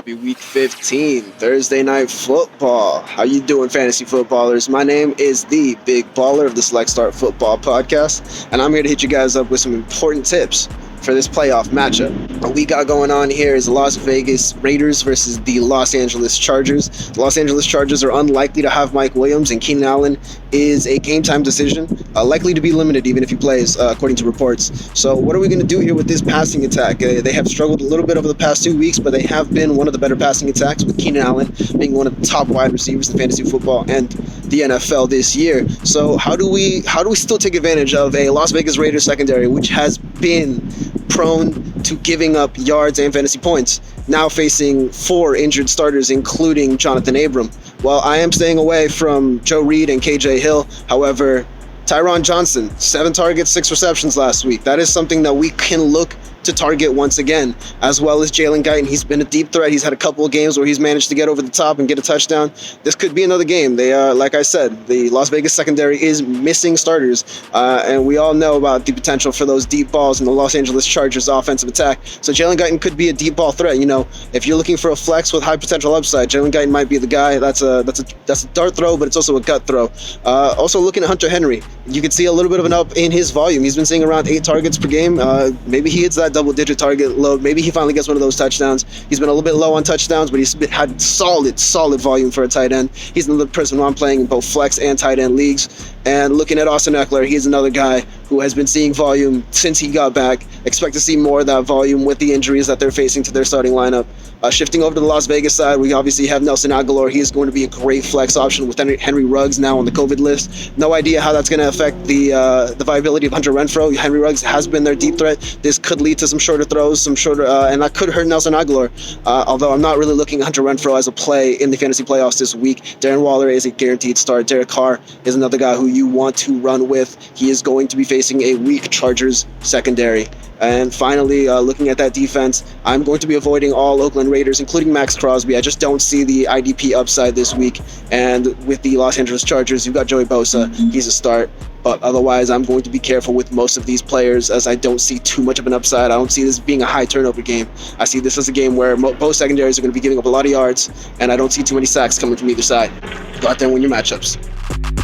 Happy Week 15, Thursday Night Football. How you doing, fantasy footballers? My name is the Big Baller of the Select Start Football Podcast, and I'm here to hit you guys up with some important tips for this playoff matchup. What we got going on here is the Las Vegas Raiders versus the Los Angeles Chargers. The Los Angeles Chargers are unlikely to have Mike Williams, and Keenan Allen is a game-time decision, likely to be limited even if he plays, according to reports. So what are we going to do here with this passing attack? They have struggled a little bit over the past 2 weeks, but they have been one of the better passing attacks, with Keenan Allen being one of the top wide receivers in fantasy football and the NFL this year. So how do we still take advantage of a Las Vegas Raiders secondary, which has been prone to giving up yards and fantasy points, now facing 4 injured starters, including Jonathan Abram? Well, I am staying away from Joe Reed and KJ Hill. However, Tyron Johnson, 7 targets, 6 receptions last week. That is something that we can look to target once again, as well as Jalen Guyton. He's been a deep threat. He's had a couple of games where he's managed to get over the top and get a touchdown. This could be another game. They are, like I said, the Las Vegas secondary is missing starters, and we all know about the potential for those deep balls in the Los Angeles Chargers offensive attack. So Jalen Guyton could be a deep ball threat. You know, if you're looking for a flex with high potential upside, Jalen Guyton might be the guy. That's a dart throw, but it's also a gut throw. Also looking at Hunter Henry, you can see a little bit of an up in his volume. He's been seeing around 8 targets per game. Maybe he hits that double-digit target load. Maybe he finally gets one of those touchdowns. He's been a little bit low on touchdowns, but he's had solid volume for a tight end. He's another person who I'm playing in both flex and tight end leagues. And looking at Austin Eckler, he's another guy who has been seeing volume since he got back. Expect to see more of that volume with the injuries that they're facing to their starting lineup. Shifting over to the Las Vegas side, we obviously have Nelson Aguilar. He is going to be a great flex option with Henry Ruggs now on the COVID list. No idea how that's going to affect the viability of Hunter Renfrow. Henry Ruggs has been their deep threat. This could lead to some shorter throws, and that could hurt Nelson Aguilar. Although I'm not really looking at Hunter Renfrow as a play in the fantasy playoffs this week. Darren Waller is a guaranteed start. Derek Carr is another guy who you want to run with. He is going to be facing a weak Chargers secondary. And finally, looking at that defense, I'm going to be avoiding all Oakland Raiders, including Max Crosby. I just don't see the IDP upside this week. And with the Los Angeles Chargers, you've got Joey Bosa. He's a start. But otherwise, I'm going to be careful with most of these players, as I don't see too much of an upside. I don't see this being a high turnover game. I see this as a game where both secondaries are going to be giving up a lot of yards, and I don't see too many sacks coming from either side. Go out there and win your matchups.